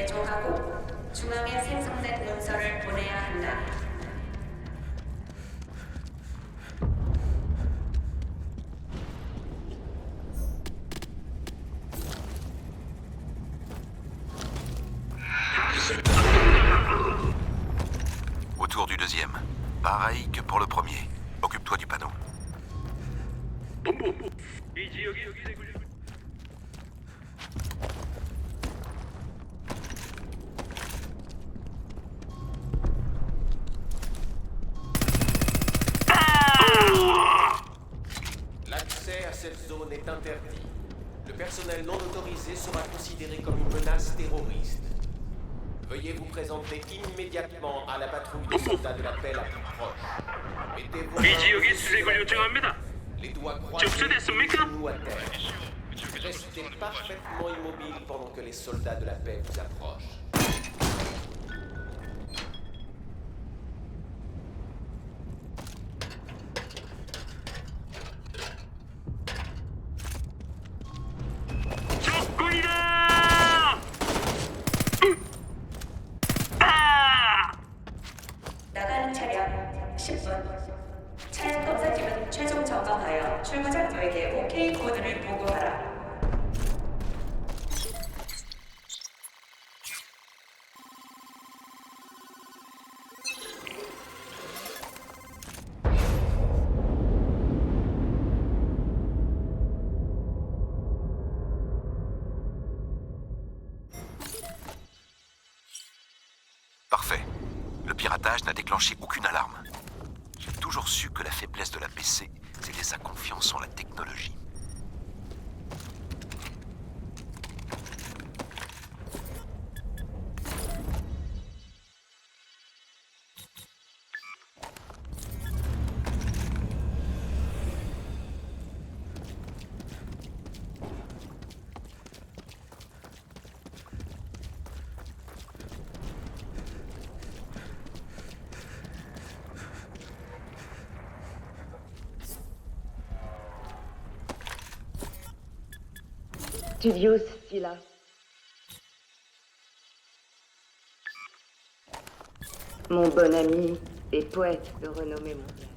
개조하고 중앙에 생성된 문서를 보내야 한다. Autour du deuxième. Pareil que pour le premier. Occupe-toi du panneau. L'accès à cette zone est interdit. Le personnel non autorisé sera considéré comme une menace terroriste. Veuillez vous présenter immédiatement à la patrouille de soldats de la paix la plus proche. Mettez-vous 이 지역에 수색을 요청합니다. les doigts croisés 접수됐습니까? et genoux à terre. Restez parfaitement immobile pendant que les soldats de la paix vous approchent. 적군이다! 나가는 차량 10분. 차량 검사팀은 최종 점검하여 출구장료에게 OK 코드를 보고하라. Parfait. Le piratage n'a déclenché aucune alarme. J'ai toujours su que la faiblesse de la PC, c'était sa confiance en la technologie. Studios Scylla. Mon bon ami et poète de renommée mondiale.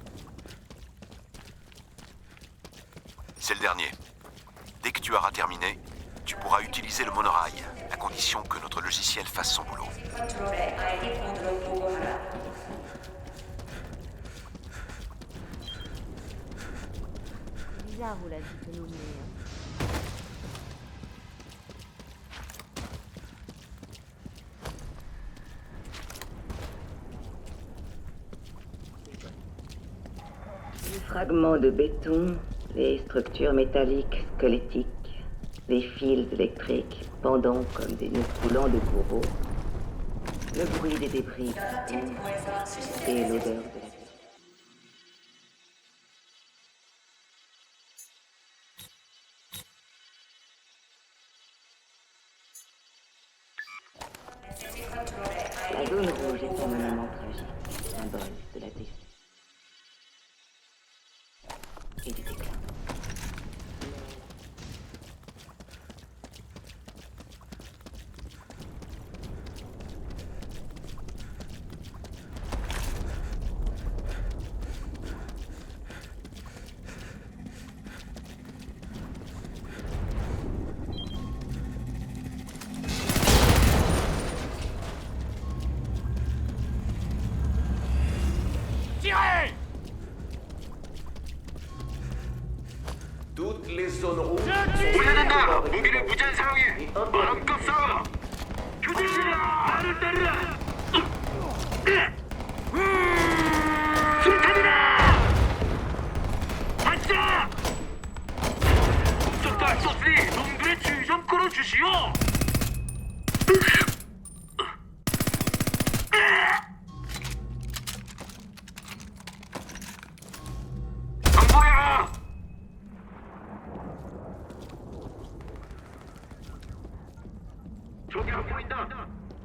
C'est le dernier. Dès que tu auras terminé, tu pourras utiliser le monorail, à condition que notre logiciel fasse son boulot. 컨트롤에 ID 코드로 보고하라. Bizarre où la vie peut nous mener. Les fragments de béton, les structures métalliques squelettiques, les fils électriques pendant comme des nœuds coulants de bourreaux, le bruit des débris 연합팀 부에서 수신 et l'odeur de la vie. 메시지 컨트롤에 La ID zone 코드로 rouge est un 보고하라. monument tragique, symbole de la défaite et du déclin. tirez! Toutes les zones rouges 우회된다! sont 무기를 무제한 사용해! 마음껏 싸워! 교대들아! 나를 때리라! 술탄이다! 반짝! 공격도 할 수 없으니 놈들의 주의 좀 끌어주시오! 안 보여! 저기 안 보인다!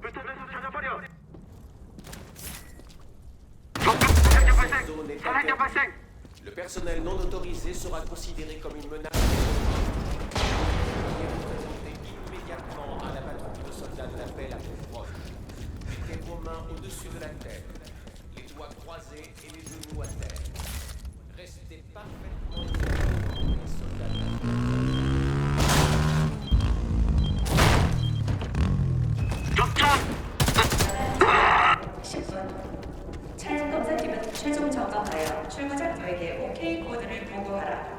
흩어져서 찾아버려! 사상자 발생! zone est 사상자 interdite. 발생! Le personnel non autorisé sera considéré comme une menace. Veuillez vous présenter immédiatement à la patrouille de soldats de la paix la plus au-dessus de la tête, les doigts croisés et les genoux à terre. Restez parfaitement immobile, les soldats de la 10분. 차량 검사팀은 최종 점검하여 출구장도에게 OK 코드를 보고하라.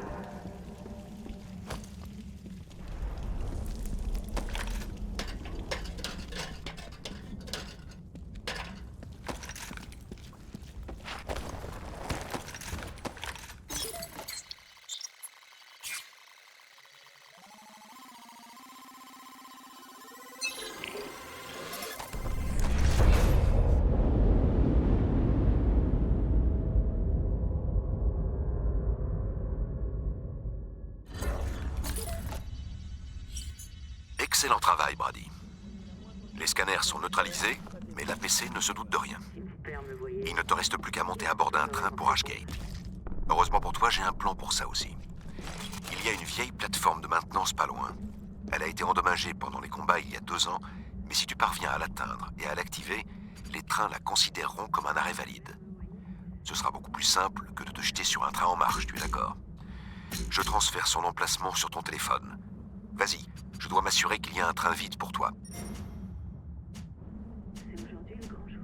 Excellent travail, Brady. Les scanners sont neutralisés, mais l'APC ne se doute de rien. Il ne te reste plus qu'à monter à bord d'un train pour Ashgate. Heureusement pour toi, j'ai un plan pour ça aussi. Il y a une vieille plateforme de maintenance pas loin. Elle a été endommagée pendant les combats il y a 2 ans, mais si tu parviens à l'atteindre et à l'activer, les trains la considéreront comme un arrêt valide. Ce sera beaucoup plus simple que de te jeter sur un train en marche, tu es d'accord? Je transfère son emplacement sur ton téléphone. Vas-y, je dois m'assurer qu'il y a un train vide pour toi. C'est aujourd'hui le grand jour.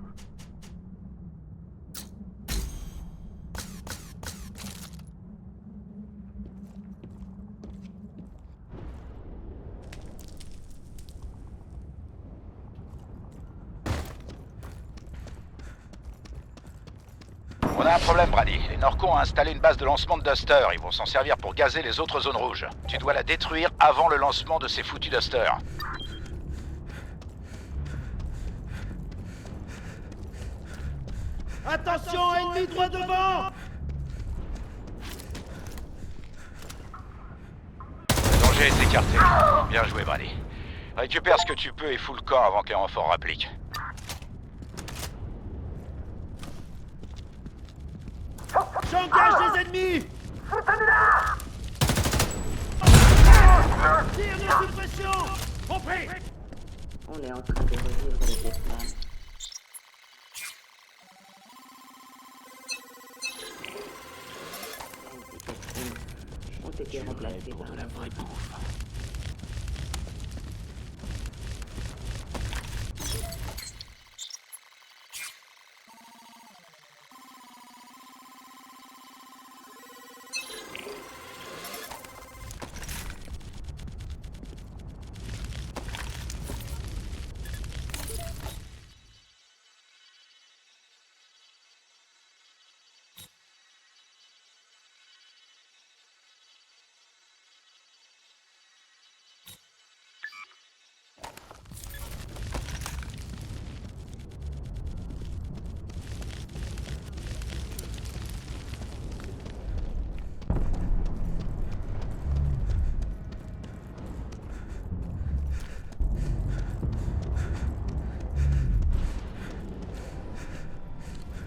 On a un problème, Brady. Les Norcons ont installé une base de lancement de Duster. Ils vont s'en servir pour gazer les autres zones rouges. Tu dois la détruire avant le lancement de ces foutus Duster. Attention, ennemi droit devant! Le danger est écarté. Bien joué, Brady. Récupère ce que tu peux et fous le camp avant que les renforts rappliquent. J'engage les ennemis! Tire de suppression! Compris! On est en train de revivre le Vietnam. Ont été remplacés par la vraie bouffe.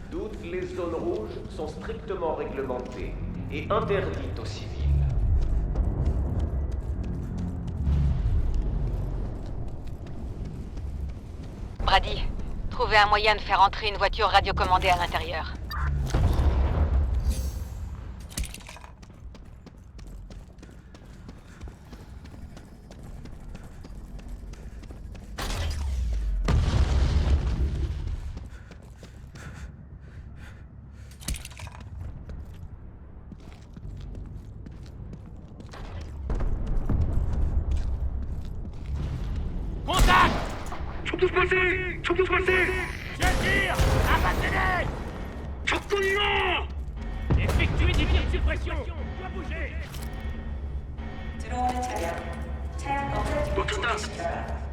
Toutes les zones rouges sont strictement réglementées et interdites aux civils. Brady, trouvez un moyen de faire entrer une voiture radiocommandée à l'intérieur. Contact! 적도 발생! 적도 발생! J'attire! Abattez-les! 적군이다! Effectuez des tirs de suppression! Dois bouger! 들어오는 차량 검사팀을 놓쳤다. 준비시켜라.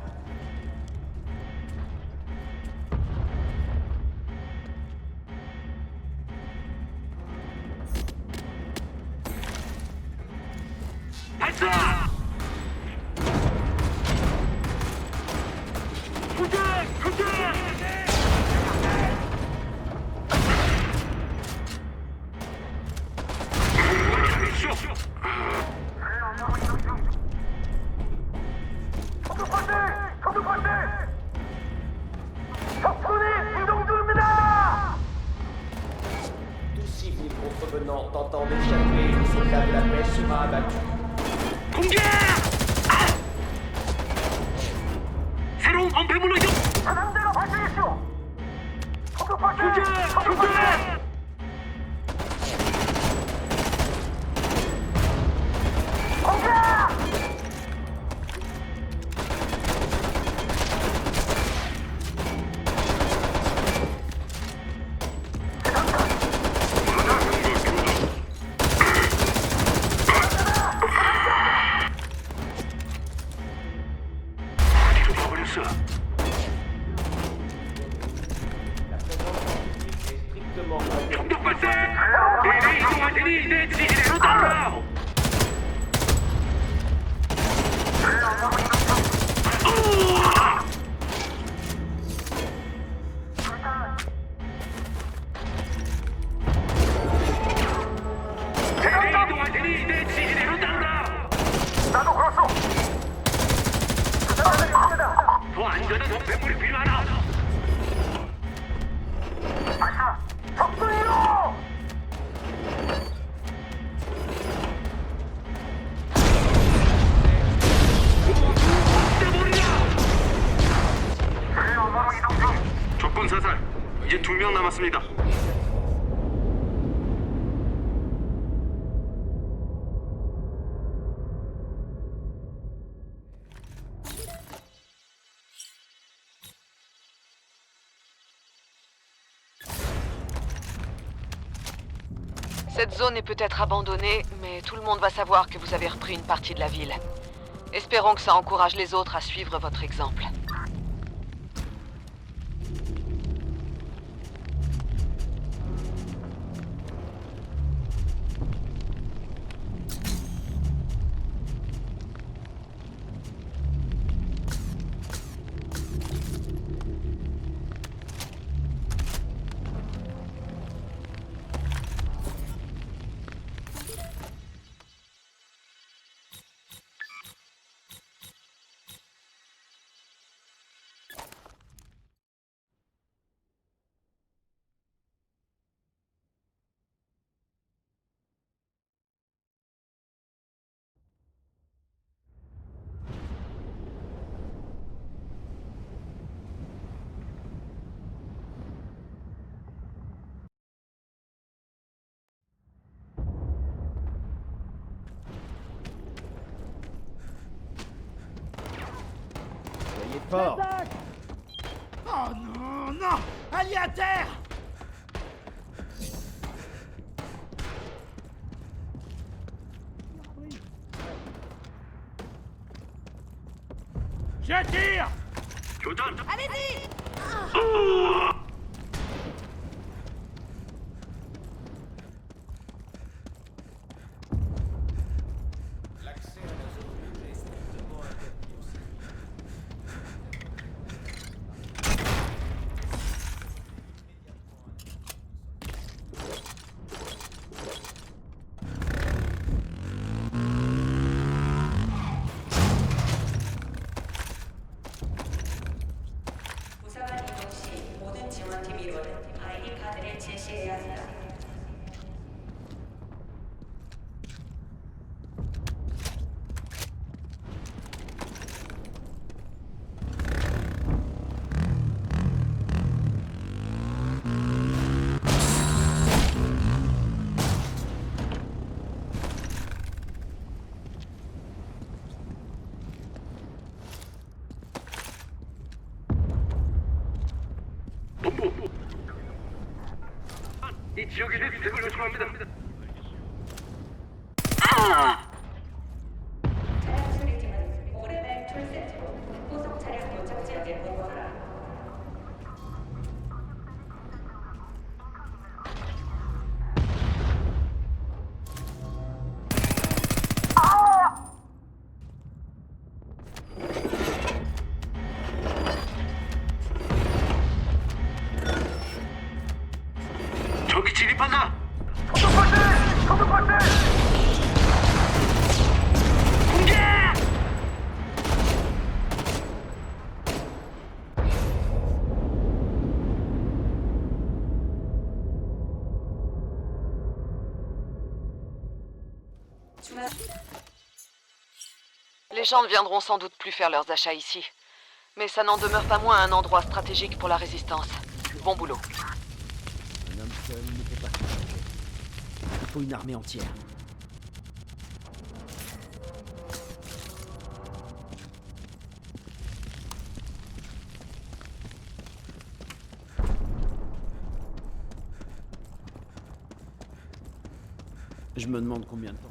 발사! 공격! 공격! 적도 발생! abattu. 공격! 새로운 범패물로 이동! 사람대로 발생했쇼! 공격 발생! 공격! Strictement interdit. 공격 발생! 내내 이동할 테니 내 지시대로 따라! 내내 이동할 테니 내 지시대로 따라! 나도 그렇소! 더 안전한 범패물이 필요하다! 적군이요! 적군 사살. 이제 2명 남았습니다. Cette zone est peut-être abandonnée, mais tout le monde va savoir que vous avez repris une partie de la ville. Espérons que ça encourage les autres à suivre votre exemple. Soyez fort. Oh non, non! Allez à terre! J'attire! 교전! L'accès à la zone rouge est strictement interdit aussi. 부사관 이동 시 모든 지원팀 일원은 ID 카드를 제시해야 한다. 이 지역에 대해 대응을 요청합니다. 차량 수리팀은 오레벨 툴센트로 고속 차량 도착 지역에 보고하라. 적이 진입한다. 공격! 중앙 Les gens ne viendront sans doute plus faire leurs achats ici. Mais ça n'en demeure pas moins un endroit stratégique pour la résistance. Bon boulot. Un homme seul ne peut pas tout changer. Il faut une armée entière. Je me demande combien de temps.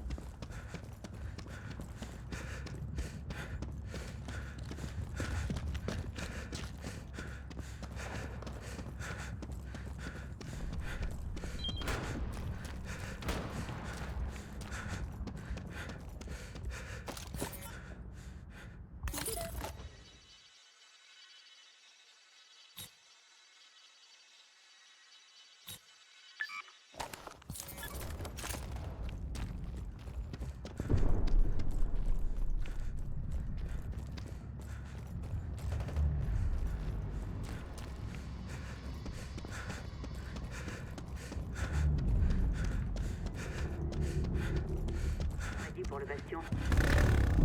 Pour le bastion.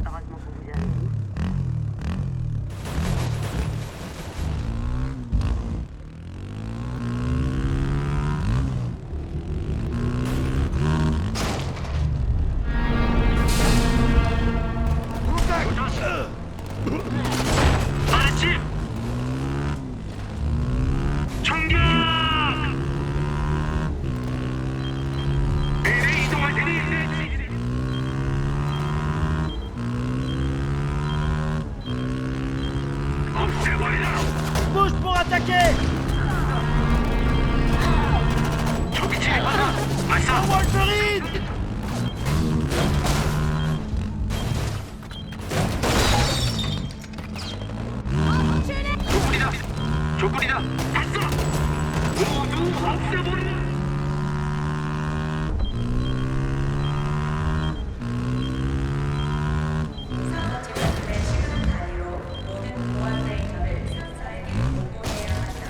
Heureusement qu'on vous a avec nous. Arrêtez! 총격! 미래 이동할 테니 없애버리라! Bouge pour attaquer! 저기 제발! 발사! Wolverine! 조건이다! 조건이다! 발사! 모두 없애버리라! 사업 지원팀의 시간 단위로 모든 보안 데이터를 상사에게 공개해야 한다.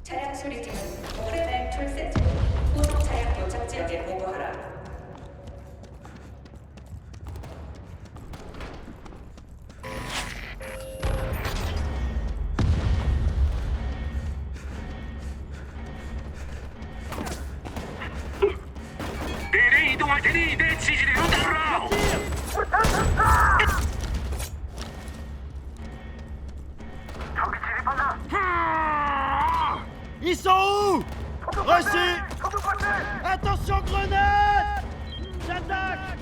차량 수리팀은 5레벨 출세팀 후속 차량 도착 지역에 보고하라. 미래 이동할 테니 내 지시대로 따르라! 저기 진입한다! Ils sont où? Reçu! Attention grenade! J'attaque!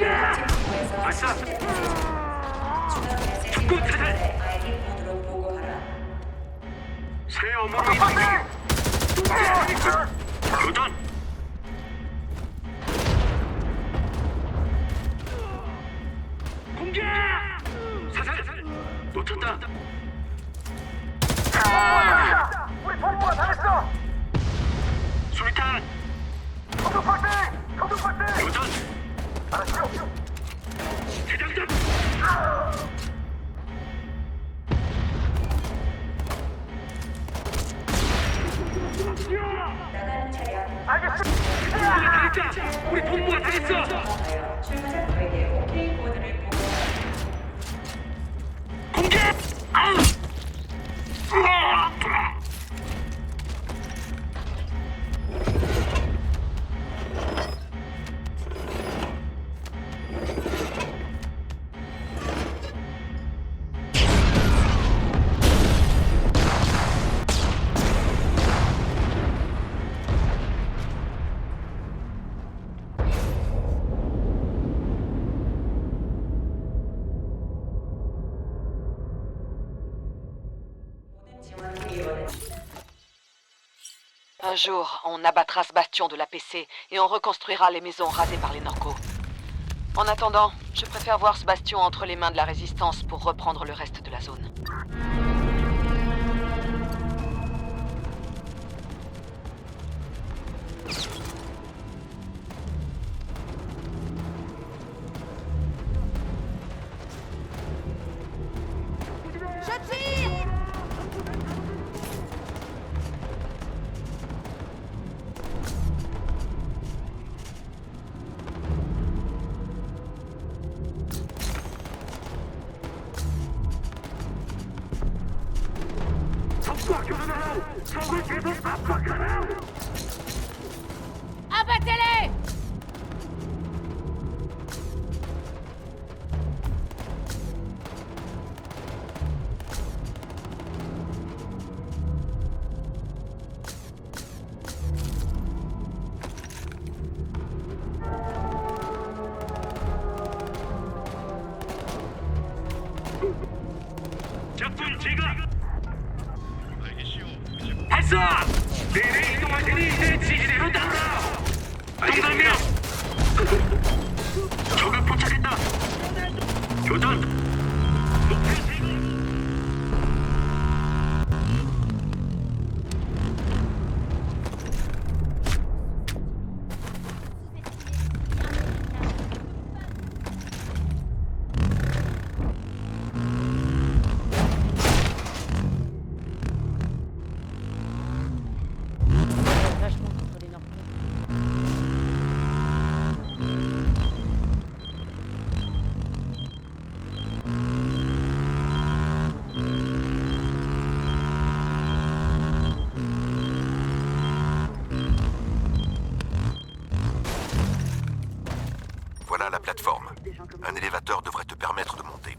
팀에서 발사! 중앙 메시지 모드의 아이디 코드로 보고하라. 새 업무로 이동해! 교전! 공격! 사살! 놓쳤다! 우리 본부가 당했어! 수리탄! 교전! 알았죠? 대장전! 나가는 차량 본부가 당했다! 우리 본부가 당했어! 하여 출마자들에게 OK 코드를 보고하라. 공격! 아우! jour, on abattra ce bastion de l'APC et on reconstruira les maisons rasées par les Norcos. En attendant, je préfère voir ce bastion entre les mains de la Résistance pour reprendre le reste de la zone. Abattez-les! 적군 제거! 발사! 내내 이동할 테니 내 지지대로 따라! 동감이야! 적을 포착했다! 교전! 목표 제거! Vachement contre les Norcos. Voilà la plateforme. Un élévateur devrait te permettre de monter.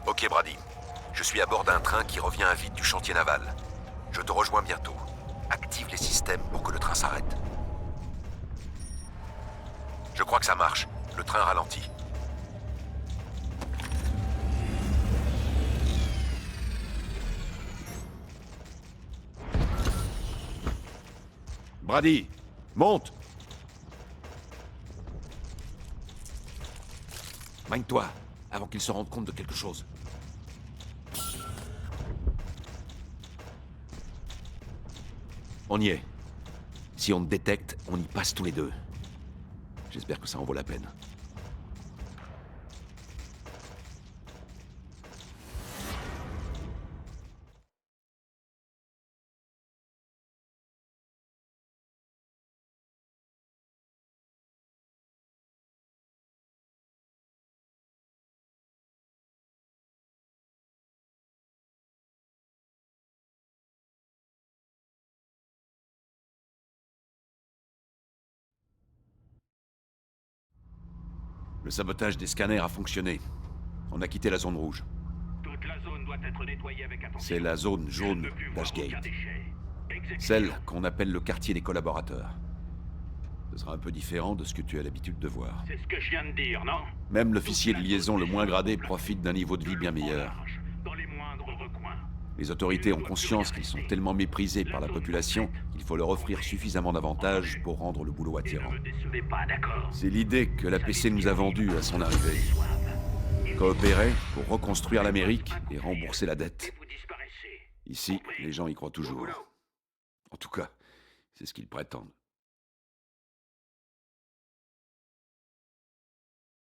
Ok Brady, je suis à bord d'un train qui revient à vide du chantier naval. Je te rejoins bientôt. Active les systèmes pour que le train s'arrête. Je crois que ça marche. Le train ralentit. Brady, monte! Magne-toi, avant qu'il se rende compte de quelque chose. On y est. Si on te détecte, on y passe tous les deux. J'espère que ça en vaut la peine. Le sabotage des scanners a fonctionné. On a quitté la zone rouge. Toute la zone doit être nettoyée avec attention. C'est la zone Je jaune ne peux plus voir aucun d'Ashgate. déchet. Exécution. Celle qu'on appelle le quartier des collaborateurs. Ce sera un peu différent de ce que tu as l'habitude de voir. C'est ce que je viens de dire, non? Même l'officier de liaison le moins gradé profite d'un niveau de vie bien meilleur. Dans les moindres recoins. Les autorités ont conscience qu'ils sont tellement méprisés par la population qu'il faut leur offrir suffisamment d'avantages pour rendre le boulot attirant. Ne me décevez pas, d'accord? C'est l'idée que l'APC nous a vendue à son arrivée. Coopérer pour reconstruire l'Amérique et rembourser la dette. Vous disparaissez. Ici, les gens y croient toujours. En tout cas, c'est ce qu'ils prétendent.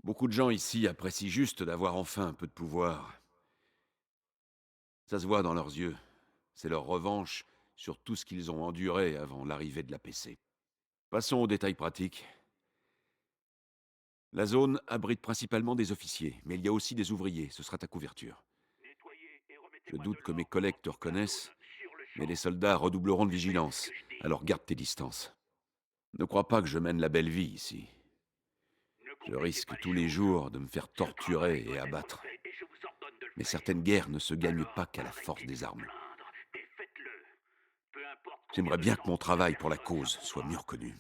Beaucoup de gens ici apprécient juste d'avoir enfin un peu de pouvoir. Ça se voit dans leurs yeux. C'est leur revanche sur tout ce qu'ils ont enduré avant l'arrivée de la PC. Passons aux détails pratiques. La zone abrite principalement des officiers, mais il y a aussi des ouvriers, ce sera ta couverture. Je doute que mes collègues te reconnaissent, mais les soldats redoubleront de vigilance, alors garde tes distances. Ne crois pas que je mène la belle vie ici. Je risque tous les jours de me faire torturer et abattre. Mais certaines guerres ne se gagnent pas qu'à la force des armes. J'aimerais bien que mon travail pour la cause soit mieux reconnu.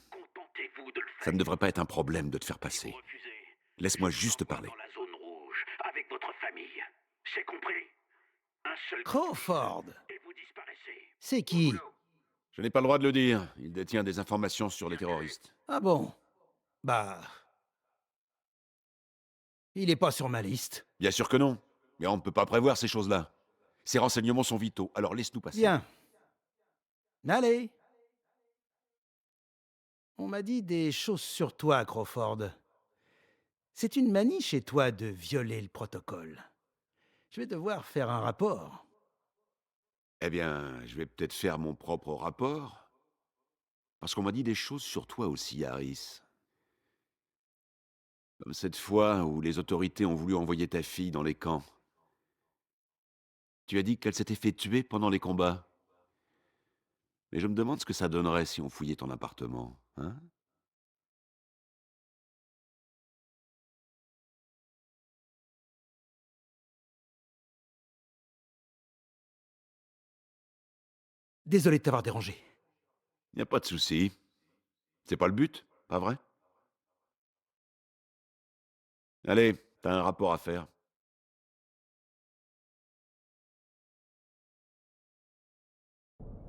Ça ne devrait pas être un problème de te faire passer. Laisse-moi juste parler. Crawford! C'est qui? Je n'ai pas le droit de le dire. Il détient des informations sur les terroristes. Ah bon? Bah... il est pas sur ma liste. Bien sûr que non. Mais on ne peut pas prévoir ces choses-là. Ces renseignements sont vitaux, alors laisse-nous passer. Bien. Allez. On m'a dit des choses sur toi, Crawford. C'est une manie chez toi de violer le protocole. Je vais devoir faire un rapport. Eh bien, je vais peut-être faire mon propre rapport. Parce qu'on m'a dit des choses sur toi aussi, Harris. Comme cette fois où les autorités ont voulu envoyer ta fille dans les camps. Tu as dit qu'elle s'était fait tuer pendant les combats. Mais je me demande ce que ça donnerait si on fouillait ton appartement, hein? Désolé de t'avoir dérangé. Y a pas de souci. C'est pas le but, pas vrai? Allez, t'as un rapport à faire.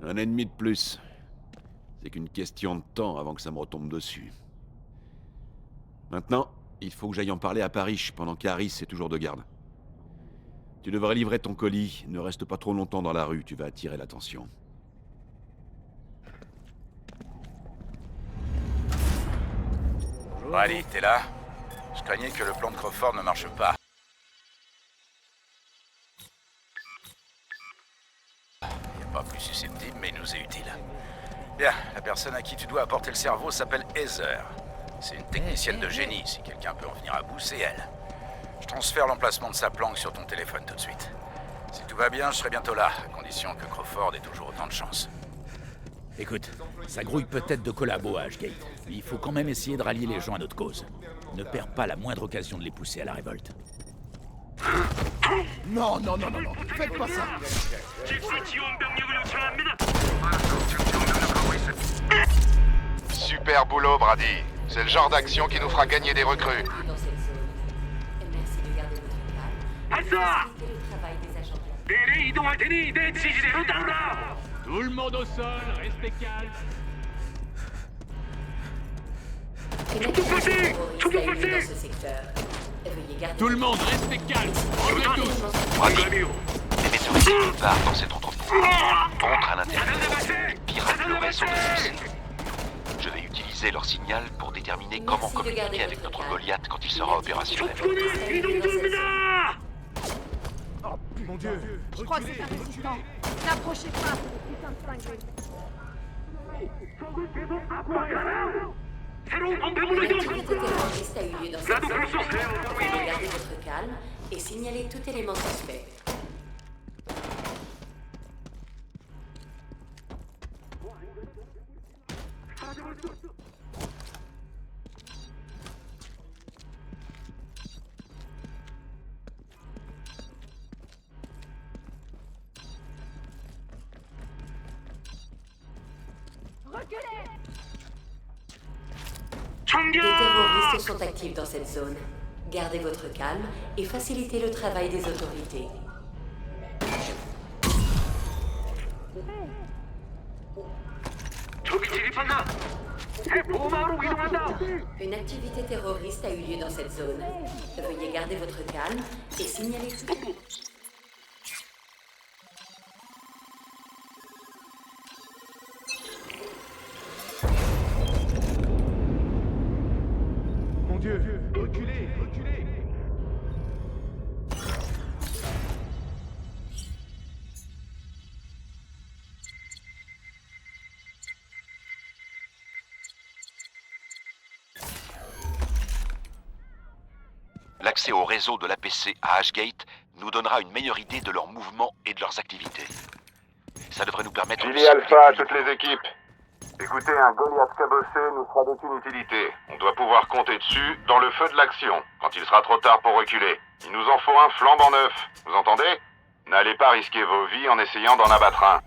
Un ennemi de plus. C'est qu'une question de temps avant que ça me retombe dessus. Maintenant, il faut que j'aille en parler à Parrish pendant qu'Harris est toujours de garde. Tu devrais livrer ton colis. Ne reste pas trop longtemps dans la rue, tu vas attirer l'attention. Brady, t'es là? Je craignais que le plan de Crawford ne marche pas. Il n'y a pas plus susceptible, mais il nous est utile. Bien, la personne à qui tu dois apporter le cerveau s'appelle Heather. C'est une technicienne de génie. Si quelqu'un peut en venir à bout, c'est elle. Je transfère l'emplacement de sa planque sur ton téléphone tout de suite. Si tout va bien, je serai bientôt là, à condition que Crawford ait toujours autant de chance. Écoute, ça grouille peut-être de collabos à Ashgate, mais il faut quand même essayer de rallier les gens à notre cause. Ne perds pas la moindre occasion de les pousser à la révolte. Non, non, non, non, non, faites pas ça! Super boulot, Brady. C'est le genre d'action qui nous fera gagner des recrues. Tout le monde au sol, restez calme. Tout le monde, restez calme. Brady, les météorites se barrent dans cet entrepôt. Entre à l'intérieur. Les pirates le réseau de PC. Je vais utiliser leur signal pour déterminer comment communiquer avec notre Goliath quand il sera opérationnel. Oh, mon Dieu! Je crois que c'est un résistant. N'approchez pas, putain de flingue. L'activité terroriste a eu lieu dans cette zone. Veuillez garder votre calme et signaler tout élément suspect. Des terroristes sont actifs dans cette zone. Gardez votre calme et facilitez le travail des autorités. Une activité terroriste a eu lieu dans cette zone. Veuillez garder votre calme et signaler tout. l'accès au réseau de l'APC à Ashgate nous donnera une meilleure idée de leurs mouvements et de leurs activités. Ça devrait nous permettre de... Billy Alpha à toutes les équipes. Écoutez, un Goliath cabossé nous sera d'aucune utilité. On doit pouvoir compter dessus dans le feu de l'action, quand il sera trop tard pour reculer. Il nous en faut un flambant neuf, vous entendez? N'allez pas risquer vos vies en essayant d'en abattre un.